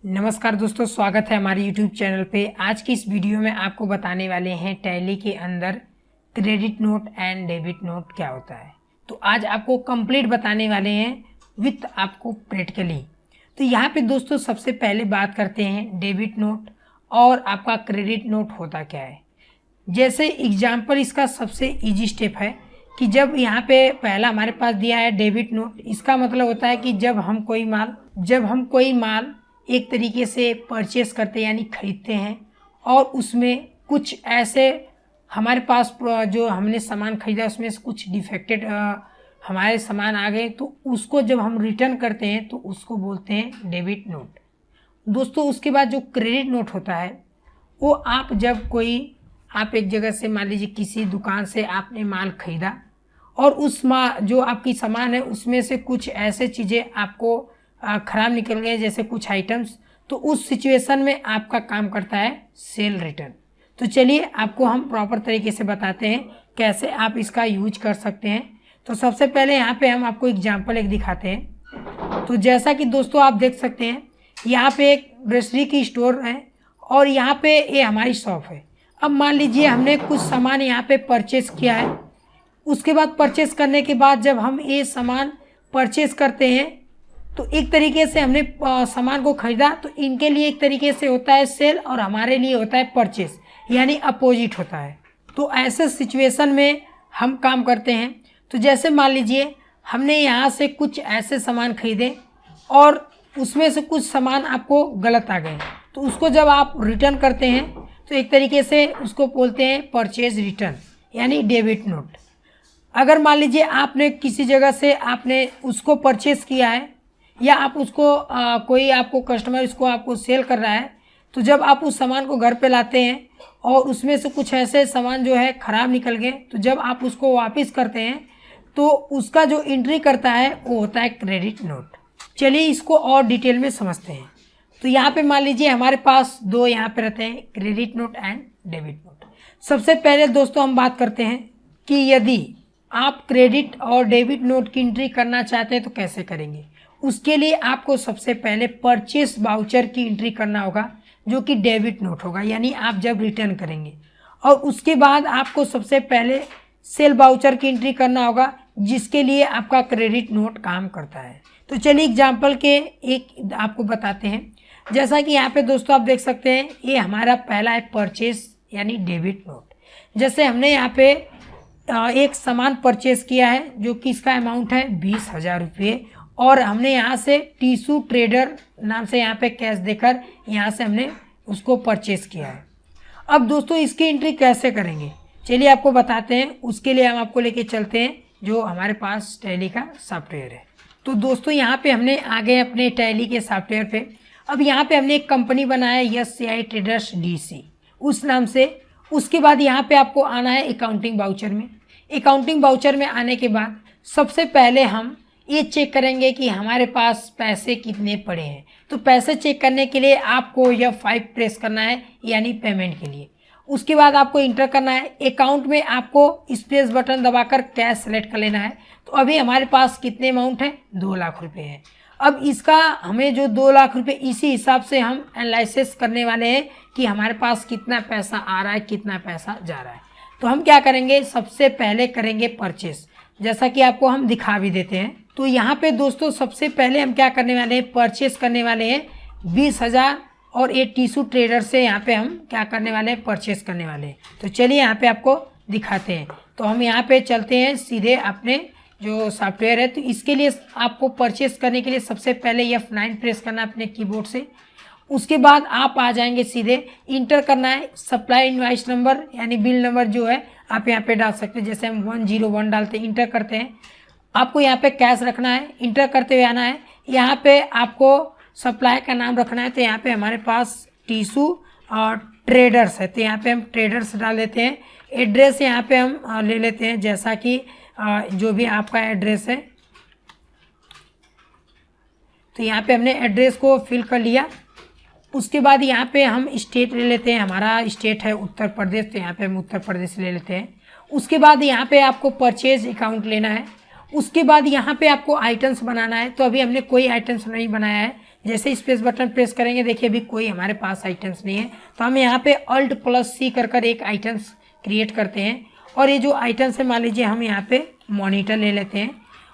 नमस्कार दोस्तों, स्वागत है हमारे YouTube चैनल पे। आज की इस वीडियो में आपको बताने वाले हैं टैली के अंदर credit note and debit note क्या होता है। तो आज आपको कंप्लीट बताने वाले हैं विथ आपको प्रैक्टिकली। तो यहाँ पे दोस्तों सबसे पहले बात करते हैं डेबिट नोट और आपका क्रेडिट नोट होता क्या है। जैसे एग्जाम्पल इसका सबसे ईजी स्टेप है कि जब यहाँ पे पहला हमारे पास दिया है डेबिट नोट, इसका मतलब होता है कि जब हम कोई माल एक तरीके से परचेस करते यानी खरीदते हैं और उसमें कुछ ऐसे हमारे पास जो हमने सामान खरीदा उसमें से कुछ डिफेक्टेड हमारे सामान आ गए, तो उसको जब हम रिटर्न करते हैं तो उसको बोलते हैं डेबिट नोट। दोस्तों उसके बाद जो क्रेडिट नोट होता है वो आप एक जगह से मान लीजिए किसी दुकान से आपने माल खरीदा और उस जो आपकी सामान है उसमें से कुछ ऐसे चीज़ें आपको ख़राब निकल गए, जैसे कुछ आइटम्स, तो उस सिचुएशन में आपका काम करता है सेल रिटर्न। तो चलिए आपको हम प्रॉपर तरीके से बताते हैं कैसे आप इसका यूज कर सकते हैं। तो सबसे पहले यहाँ पे हम आपको एग्जांपल एक दिखाते हैं। तो जैसा कि दोस्तों आप देख सकते हैं यहाँ पे एक ग्रोसरी की स्टोर है और यहाँ पे ये हमारी शॉप है। अब मान लीजिए हमने कुछ सामान यहाँ पे परचेस किया है। उसके बाद परचेस करने के बाद जब हम ये सामान परचेस करते हैं तो एक तरीके से हमने सामान को खरीदा, तो इनके लिए एक तरीके से होता है सेल और हमारे लिए होता है परचेस, यानी अपोजिट होता है। तो ऐसे सिचुएशन में हम काम करते हैं। तो जैसे मान लीजिए हमने यहाँ से कुछ ऐसे सामान खरीदे और उसमें से कुछ सामान आपको गलत आ गए, तो उसको जब आप रिटर्न करते हैं तो एक तरीके से उसको बोलते हैं परचेज रिटर्न यानी डेबिट नोट। अगर मान लीजिए आपने किसी जगह से आपने उसको परचेस किया है या आप उसको कोई आपको कस्टमर इसको आपको सेल कर रहा है, तो जब आप उस सामान को घर पे लाते हैं और उसमें से कुछ ऐसे सामान जो है ख़राब निकल गए, तो जब आप उसको वापस करते हैं तो उसका जो एंट्री करता है वो होता है क्रेडिट नोट। चलिए इसको और डिटेल में समझते हैं। तो यहाँ पे मान लीजिए हमारे पास दो यहाँ पे रहते हैं, credit note and debit note. सबसे पहले दोस्तों हम बात करते हैं कि यदि आप क्रेडिट और डेबिट नोट की एंट्री करना चाहते हैं तो कैसे करेंगे। उसके लिए आपको सबसे पहले परचेस वाउचर की एंट्री करना होगा जो कि डेबिट नोट होगा, यानी आप जब रिटर्न करेंगे। और उसके बाद आपको सबसे पहले सेल वाउचर की एंट्री करना होगा जिसके लिए आपका क्रेडिट नोट काम करता है। तो चलिए एग्जांपल के एक आपको बताते हैं। जैसा कि यहाँ पे दोस्तों आप देख सकते हैं ये हमारा पहला है परचेस यानी डेबिट नोट। जैसे हमने यहाँ पे एक सामान परचेस किया है जो कि इसका अमाउंट है 20,000 रुपये और हमने यहाँ से टीसू ट्रेडर नाम से यहाँ पे कैश देकर यहाँ से हमने उसको परचेस किया है। अब दोस्तों इसकी एंट्री कैसे करेंगे चलिए आपको बताते हैं। उसके लिए हम आपको लेके चलते हैं जो हमारे पास टैली का सॉफ्टवेयर है। तो दोस्तों यहाँ पे हमने आ गए अपने टैली के सॉफ्टवेयर पे। अब यहाँ पे हमने एक कंपनी बनाया है SCI ट्रेडर्स DC उस नाम से। उसके बाद यहाँ पे आपको आना है अकाउंटिंग वाउचर में। अकाउंटिंग वाउचर में आने के बाद सबसे पहले हम ये चेक करेंगे कि हमारे पास पैसे कितने पड़े हैं। तो पैसे चेक करने के लिए आपको F5 प्रेस करना है यानी पेमेंट के लिए। उसके बाद आपको इंटर करना है। अकाउंट में आपको स्पेस बटन दबाकर कैश सेलेक्ट कर लेना है। तो अभी हमारे पास कितने अमाउंट है 2 लाख रुपए है। अब इसका हमें जो 2 लाख रुपए इसी हिसाब से हम एनालिसिस करने वाले हैं कि हमारे पास कितना पैसा आ रहा है कितना पैसा जा रहा है। तो हम क्या करेंगे, सबसे पहले करेंगे परचेस, जैसा कि आपको हम दिखा भी देते हैं। तो यहाँ पे दोस्तों सबसे पहले हम क्या करने वाले हैं, परचेस करने वाले हैं 20,000 और ये टीसू ट्रेडर से यहाँ पे हम क्या करने वाले हैं, परचेस करने वाले हैं। तो चलिए यहाँ पे आपको दिखाते हैं। तो हम यहाँ पे चलते हैं सीधे अपने जो सॉफ्टवेयर है। तो इसके लिए आपको परचेस करने के लिए सबसे पहले F9 प्रेस करना है अपने कीबोर्ड से। उसके बाद आप आ जाएंगे सीधे, इंटर करना है सप्लाई इनवॉइस नंबर यानी बिल नंबर जो है आप यहाँ पे डाल सकते हैं। जैसे हम 101 डालते हैं, इंटर करते हैं। आपको यहाँ पे कैश रखना है, इंटर करते हुए आना है। यहाँ पे आपको सप्लाई का नाम रखना है। तो यहाँ पे हमारे पास टीसू और ट्रेडर्स है, तो यहाँ पे हम ट्रेडर्स डाल देते हैं। एड्रेस यहाँ पे हम ले लेते हैं जैसा कि जो भी आपका एड्रेस है। तो यहाँ पे हमने एड्रेस को फिल कर लिया। उसके बाद यहाँ पे हम स्टेट ले लेते हैं, हमारा स्टेट है उत्तर प्रदेश, तो यहाँ पे हम उत्तर प्रदेश ले लेते हैं। उसके बाद यहाँ पे आपको परचेज अकाउंट लेना है। उसके बाद यहाँ पे आपको आइटम्स बनाना है। तो अभी हमने कोई आइटम्स नहीं बनाया है, जैसे स्पेस बटन प्रेस करेंगे देखिए अभी कोई हमारे पास आइटम्स नहीं है, तो हम यहाँ पे Alt+C कर एक आइटम्स क्रिएट करते हैं। और ये जो आइटम्स है मान लीजिए हम यहाँ पे मॉनिटर ले लेते हैं।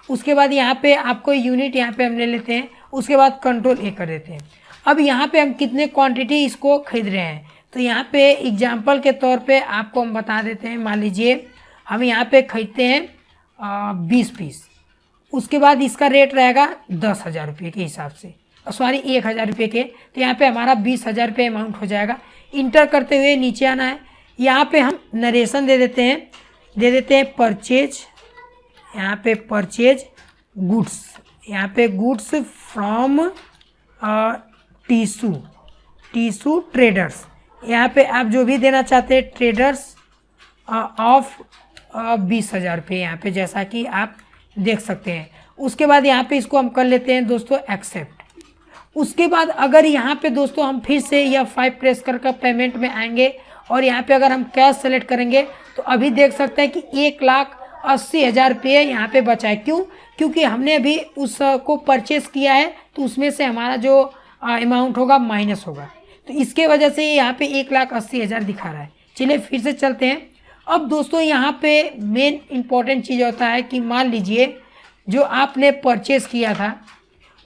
उसके बाद यहाँ पे आपको यूनिट यहाँ पे हम ले लेते हैं। उसके बाद Ctrl+A कर देते हैं। अब यहाँ पे हम कितने क्वांटिटी इसको खरीद रहे हैं, तो यहाँ पे एग्जाम्पल के तौर पे आपको हम बता देते हैं। मान लीजिए हम यहाँ पे खरीदते हैं 20 पीस। उसके बाद इसका रेट रहेगा 10,000 रुपये के हिसाब से, सॉरी 1,000 रुपये के। तो यहाँ पे हमारा 20,000 रुपये अमाउंट हो जाएगा। इंटर करते हुए नीचे आना है। यहाँ पे हम नरेशन दे देते हैं परचेज, यहाँ पे परचेज गुड्स, यहाँ पे गुड्स फ्रॉम टीसू ट्रेडर्स। यहाँ पे आप जो भी देना चाहते हैं ट्रेडर्स ऑफ 20,000 रुपये, यहाँ पे जैसा कि आप देख सकते हैं। उसके बाद यहाँ पे इसको हम कर लेते हैं दोस्तों एक्सेप्ट। उसके बाद अगर यहाँ पे दोस्तों हम फिर से F5 प्रेस कर पेमेंट में आएंगे और यहाँ पे अगर हम कैश सेलेक्ट करेंगे तो अभी देख सकते हैं कि 1,80,000 रुपये यहाँ पे बचा है। क्यों? क्योंकि हमने अभी उसको परचेस किया है, तो उसमें से हमारा जो अमाउंट होगा माइनस होगा, तो इसके वजह से यहाँ पे 1,80,000 दिखा रहा है। चलिए फिर से चलते हैं। अब दोस्तों यहाँ पे मेन इम्पॉर्टेंट चीज़ होता है कि मान लीजिए जो आपने परचेस किया था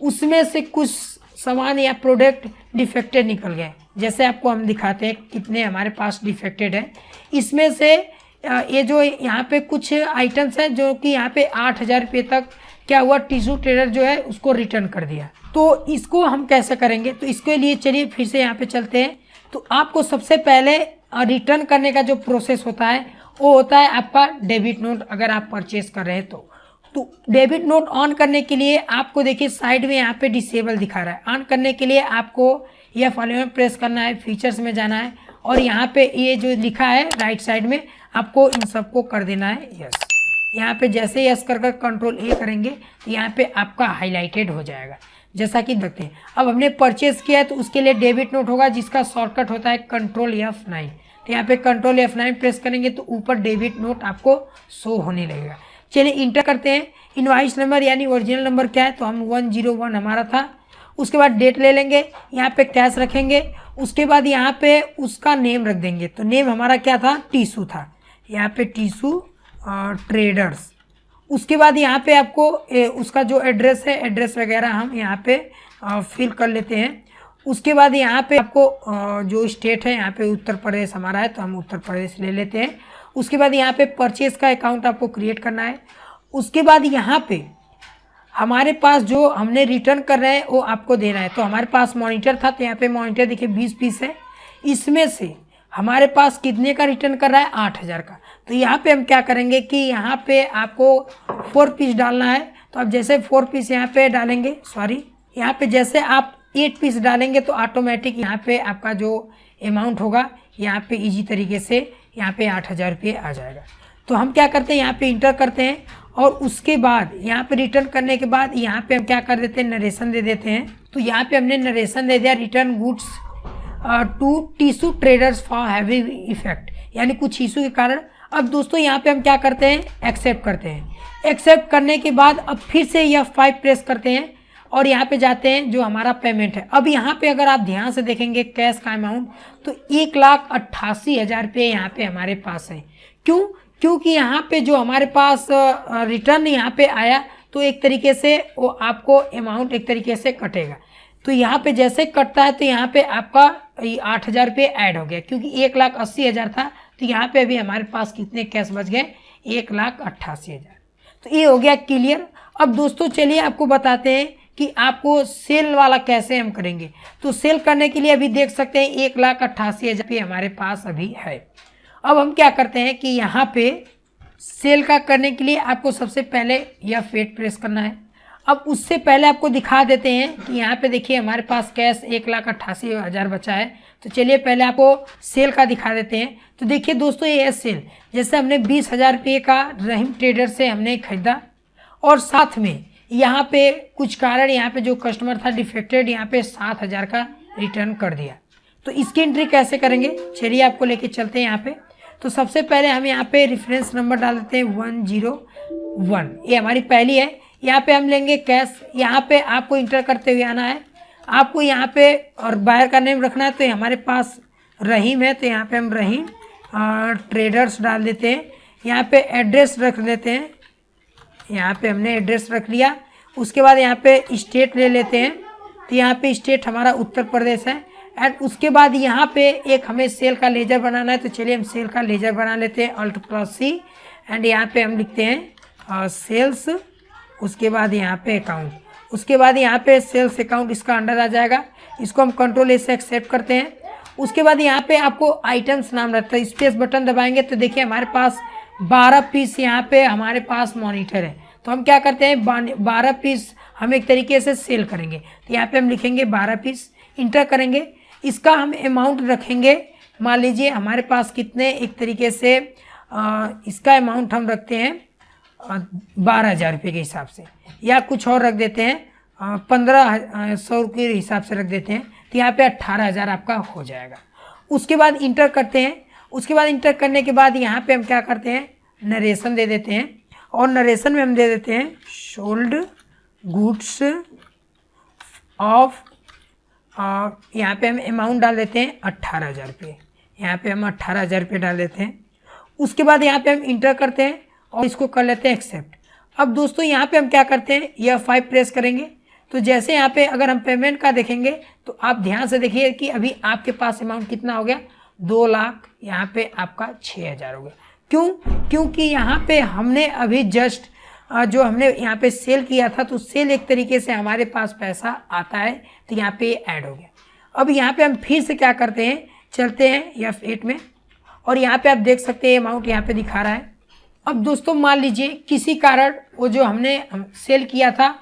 उसमें से कुछ सामान या प्रोडक्ट डिफेक्टेड निकल गए। जैसे आपको हम दिखाते हैं कितने हमारे पास डिफेक्टेड है। इसमें से ये जो यहाँ पे कुछ आइटम्स हैं जो कि यहाँ पे 8,000 रुपये तक क्या हुआ, टीसू ट्रेडर जो है उसको रिटर्न कर दिया। तो इसको हम कैसे करेंगे, तो इसके लिए चलिए फिर से यहाँ पे चलते हैं। तो आपको सबसे पहले रिटर्न करने का जो प्रोसेस होता है वो होता है आपका डेबिट नोट। अगर आप परचेस कर रहे हैं तो डेबिट नोट ऑन करने के लिए आपको देखिए साइड में यहाँ पे डिसेबल दिखा रहा है। ऑन करने के लिए आपको F11 प्रेस करना है, फीचर्स में जाना है और यहाँ पे ये जो लिखा है राइट साइड में आपको इन सबको कर देना है यस। यहाँ पे जैसे यस कर Ctrl+A करेंगे तो यहाँ पे आपका हाईलाइटेड हो जाएगा जैसा कि देखते हैं। अब हमने परचेस किया तो उसके लिए डेबिट नोट होगा जिसका शॉर्टकट होता है Ctrl+F9। तो यहाँ पे Ctrl+F9 प्रेस करेंगे तो ऊपर डेबिट नोट आपको शो होने लगेगा। चलिए इंटर करते हैं। इनवॉइस नंबर यानी ओरिजिनल नंबर क्या है, तो हम 101 हमारा था। उसके बाद डेट ले लेंगे, यहाँ पे कैश रखेंगे। उसके बाद यहाँ पे उसका नेम रख देंगे। तो नेम हमारा क्या था, टीसू था, यहाँ पे टीसू ट्रेडर्स। उसके बाद यहाँ पे आपको उसका जो एड्रेस है, एड्रेस वगैरह हम यहाँ पे फिल कर लेते हैं। उसके बाद यहाँ पे आपको जो स्टेट है यहाँ पे उत्तर प्रदेश हमारा है तो हम उत्तर प्रदेश ले लेते हैं। उसके बाद यहाँ पे परचेज का अकाउंट आपको क्रिएट करना है। उसके बाद यहाँ पे हमारे पास जो हमने रिटर्न कर रहे हैं वो आपको देना है। तो हमारे पास मॉनिटर था तो यहाँ पे मॉनिटर देखिए 20 पीस है। इसमें से हमारे पास कितने का रिटर्न कर रहा है, 8,000 का। तो यहाँ पे हम क्या करेंगे कि यहाँ पे आपको 4 पीस डालना है। तो आप जैसे 4 पीस यहाँ पे डालेंगे, सॉरी यहाँ पे जैसे आप 8 पीस डालेंगे तो ऑटोमेटिक यहाँ पे आपका जो अमाउंट होगा यहाँ पे इजी तरीके से यहाँ पे 8,000 रुपये आ जाएगा। तो हम क्या करते हैं, यहाँ पे इंटर करते हैं और उसके बाद यहाँ पे रिटर्न करने के बाद यहाँ पे हम क्या कर देते हैं, नरेशन दे देते हैं। तो यहाँ पे हमने नरेशन दे दिया, रिटर्न गुड्स टू टीसू ट्रेडर्स फॉर हैवी इफेक्ट, यानी कुछ इशू के कारण। अब दोस्तों यहाँ पे हम क्या करते हैं, एक्सेप्ट करते हैं। एक्सेप्ट करने के बाद अब फिर से F5 प्रेस करते हैं और यहाँ पे जाते हैं जो हमारा पेमेंट है। अब यहाँ पे अगर आप ध्यान से देखेंगे कैश का अमाउंट तो 1,88,000 रुपये यहाँ पे हमारे पास है। क्यों? क्योंकि यहाँ पे जो हमारे पास रिटर्न यहाँ पे आया तो एक तरीके से वो आपको अमाउंट एक तरीके से कटेगा। तो यहाँ पे जैसे कटता है तो यहाँ पे आपका 8,000 रुपये ऐड हो गया, क्योंकि 1,80,000 था तो यहाँ पे अभी हमारे पास कितने कैश बच गए, 1,88,000। तो ये हो गया क्लियर। अब दोस्तों चलिए आपको बताते हैं कि आपको सेल वाला कैसे हम करेंगे। तो सेल करने के लिए अभी देख सकते हैं 1,88,000 रुपये हमारे पास अभी है। अब हम क्या करते हैं कि यहाँ पे सेल का करने के लिए आपको सबसे पहले F8 प्रेस करना है। अब उससे पहले आपको दिखा देते हैं कि यहाँ पे देखिए हमारे पास कैश 1,88,000 बचा है। तो चलिए पहले आपको सेल का दिखा देते हैं। तो देखिए दोस्तों ये है सेल। जैसे हमने 20,000 रुपये का रहीम ट्रेडर से हमने खरीदा और साथ में यहाँ पे कुछ कारण यहाँ पे जो कस्टमर था डिफेक्टेड, यहाँ पे 7,000 का रिटर्न कर दिया। तो इसकी एंट्री कैसे करेंगे, चलिए आपको लेके चलते हैं यहाँ पे। तो सबसे पहले हम यहाँ पे रेफरेंस नंबर डाल देते हैं 101, ये हमारी पहली है। यहाँ पे हम लेंगे कैश, यहाँ पे आपको इंटर करते हुए आना है। आपको यहाँ पे और बायर का नेम रखना है, तो हमारे पास रहीम है, तो यहाँ पे हम रहीम ट्रेडर्स डाल देते हैं। यहाँ पे एड्रेस रख देते हैं, यहाँ पे हमने एड्रेस रख लिया। उसके बाद यहाँ पे स्टेट ले लेते हैं, तो यहाँ पे स्टेट हमारा उत्तर प्रदेश है। एंड उसके बाद यहाँ पे एक हमें सेल का लेजर बनाना है, तो चलिए हम सेल का लेजर बना लेते हैं, Alt+C। एंड यहाँ पे हम लिखते हैं सेल्स, उसके बाद यहाँ पे अकाउंट, उसके बाद यहाँ पे सेल्स अकाउंट इसका अंडर आ जाएगा। इसको हम Ctrl+A से एक्सेप्ट करते हैं। उसके बाद यहाँ पे आपको आइटम्स नाम रहता है, स्पेस बटन दबाएंगे तो देखिए हमारे पास 12 पीस यहाँ पे हमारे पास मॉनिटर है। तो हम क्या करते हैं, 12 पीस हम एक तरीके से सेल करेंगे। तो यहाँ पे हम लिखेंगे 12 पीस, इंटर करेंगे। इसका हम अमाउंट रखेंगे, मान लीजिए हमारे पास कितने, एक तरीके से इसका अमाउंट हम रखते हैं 12,000 रुपये के हिसाब से, या कुछ और रख देते हैं 1500 के हिसाब से रख देते हैं। तो यहाँ पे 18,000 आपका हो जाएगा। उसके बाद इंटर करते हैं। उसके बाद इंटर करने के बाद यहाँ पे हम क्या करते हैं, नरेशन दे देते हैं। और नरेशन में हम दे देते हैं सोल्ड गुड्स ऑफ, यहाँ पे हम अमाउंट डाल देते हैं 18,000 रुपये। यहाँ पे हम 18,000 रुपये डाल देते हैं। उसके बाद यहाँ पे हम इंटर करते हैं और इसको कर लेते हैं एक्सेप्ट। अब दोस्तों यहाँ पे हम क्या करते हैं, F5 प्रेस करेंगे। तो जैसे यहाँ पे अगर हम पेमेंट का देखेंगे तो आप ध्यान से देखिए कि अभी आपके पास अमाउंट कितना हो गया, 2 लाख, यहाँ पे आपका 6,000 हो गया। क्यों? क्योंकि यहाँ पे हमने अभी जस्ट जो हमने यहाँ पे सेल किया था, तो सेल एक तरीके से हमारे पास पैसा आता है, तो यहाँ पे ऐड हो गया। अब यहाँ पे हम फिर से क्या करते हैं, चलते हैं F8 में, और यहाँ पे आप देख सकते हैं अमाउंट यहाँ पे दिखा रहा है। अब दोस्तों मान लीजिए किसी कारण वो जो हमने सेल किया था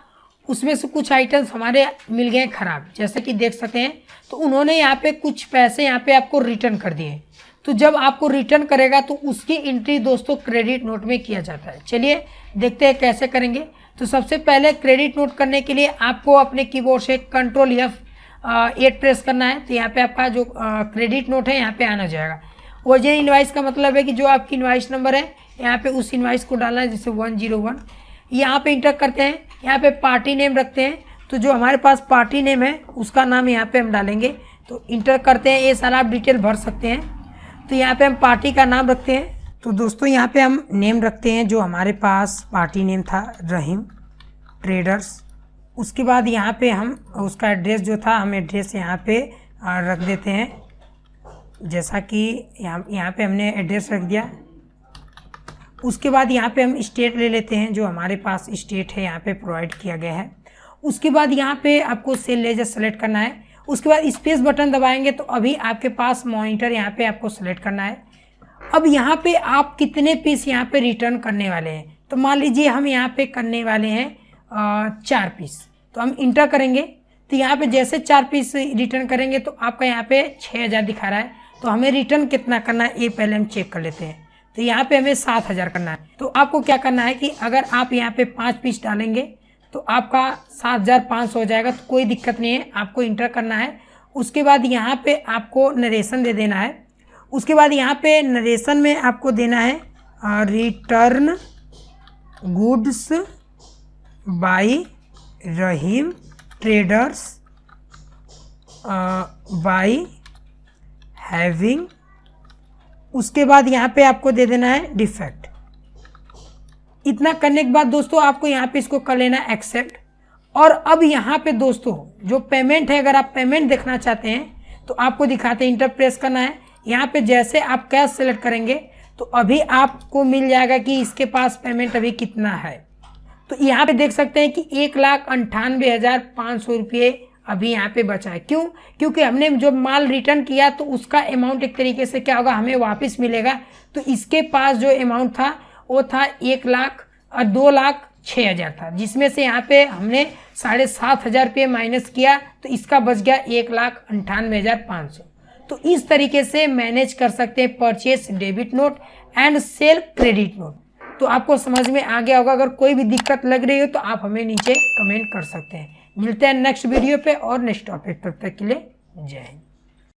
उसमें से कुछ आइटम्स हमारे मिल गए खराब, जैसे कि देख सकते हैं। तो उन्होंने यहाँ पे कुछ पैसे यहाँ पे आपको रिटर्न कर दिए। तो जब आपको रिटर्न करेगा तो उसकी एंट्री दोस्तों क्रेडिट नोट में किया जाता है। चलिए देखते हैं कैसे करेंगे। तो सबसे पहले क्रेडिट नोट करने के लिए आपको अपने कीबोर्ड से Ctrl+F8 प्रेस करना है। तो यहाँ पे आपका जो क्रेडिट नोट है यहाँ पे आना जाएगा। ओरिजिनल इनवाइस का मतलब है कि जो आपकी इनवाइस नंबर है यहाँ पे उस इनवाइस को डालना है, जैसे 101। यहाँ पे इंटर करते हैं, यहाँ पे पार्टी नेम रखते हैं। तो जो हमारे पास पार्टी नेम है उसका नाम यहाँ पे हम डालेंगे। तो इंटर करते हैं, ये सारा आप डिटेल भर सकते हैं। तो यहाँ पे हम पार्टी का नाम रखते हैं। तो दोस्तों यहाँ पे हम नेम रखते हैं, जो हमारे पास पार्टी नेम था रहीम ट्रेडर्स। उसके बाद यहाँ पे हम उसका एड्रेस जो था, हम एड्रेस यहाँ पे रख देते हैं, जैसा कि यहाँ पे हमने एड्रेस रख दिया। उसके बाद यहाँ पे हम स्टेट ले लेते हैं, जो हमारे पास स्टेट है यहाँ पे प्रोवाइड किया गया है। उसके बाद यहाँ पे आपको सेल लेजर सेलेक्ट करना है। उसके बाद स्पेस बटन दबाएंगे तो अभी आपके पास मॉनिटर यहाँ पे आपको सेलेक्ट करना है। अब यहाँ पे आप कितने पीस यहाँ पे रिटर्न करने वाले हैं, तो मान लीजिए हम यहाँ पे करने वाले हैं 4 पीस। तो हम इंटर करेंगे, तो यहाँ पे जैसे 4 पीस रिटर्न करेंगे तो आपका यहाँ पे 6,000 दिखा रहा है। तो हमें रिटर्न कितना करना है ये पहले हम चेक कर लेते हैं। तो यहाँ पे हमें 7,000 करना है। तो आपको क्या करना है कि अगर आप यहाँ पे 5 पीस डालेंगे तो आपका 7,500 हो जाएगा। तो कोई दिक्कत नहीं है, आपको इंटर करना है। उसके बाद यहाँ पे आपको नरेशन दे देना है। उसके बाद यहाँ पे नरेशन में आपको देना है return goods by Rahim traders by having. उसके बाद यहाँ पे आपको दे देना है डिफेक्ट। इतना करने के बाद दोस्तों आपको यहाँ पे इसको कर लेना है एक्सेप्ट। और अब यहाँ पे दोस्तों जो पेमेंट है, अगर आप पेमेंट देखना चाहते हैं तो आपको दिखाते हैं, इंटर प्रेस करना है। यहाँ पे जैसे आप कैश सेलेक्ट करेंगे तो अभी आपको मिल जाएगा कि इसके पास पेमेंट अभी कितना है। तो यहाँ पे देख सकते हैं कि 1,98,500 रुपये अभी यहाँ पे बचा है। क्यों? क्योंकि हमने जो माल रिटर्न किया तो उसका अमाउंट एक तरीके से क्या होगा, हमें वापस मिलेगा। तो इसके पास जो अमाउंट था वो था 2,06,000 था, जिसमें से यहाँ पे हमने 7,500 रुपये माइनस किया तो इसका बच गया 1,98,500। तो इस तरीके से मैनेज कर सकते हैं purchase debit note and cell credit note. तो आपको समझ में आ गया होगा। अगर कोई भी दिक्कत लग रही हो तो आप हमें नीचे कमेंट कर सकते हैं। मिलते हैं नेक्स्ट वीडियो पे और नेक्स्ट टॉपिक। तब तक के लिए जय हिंद।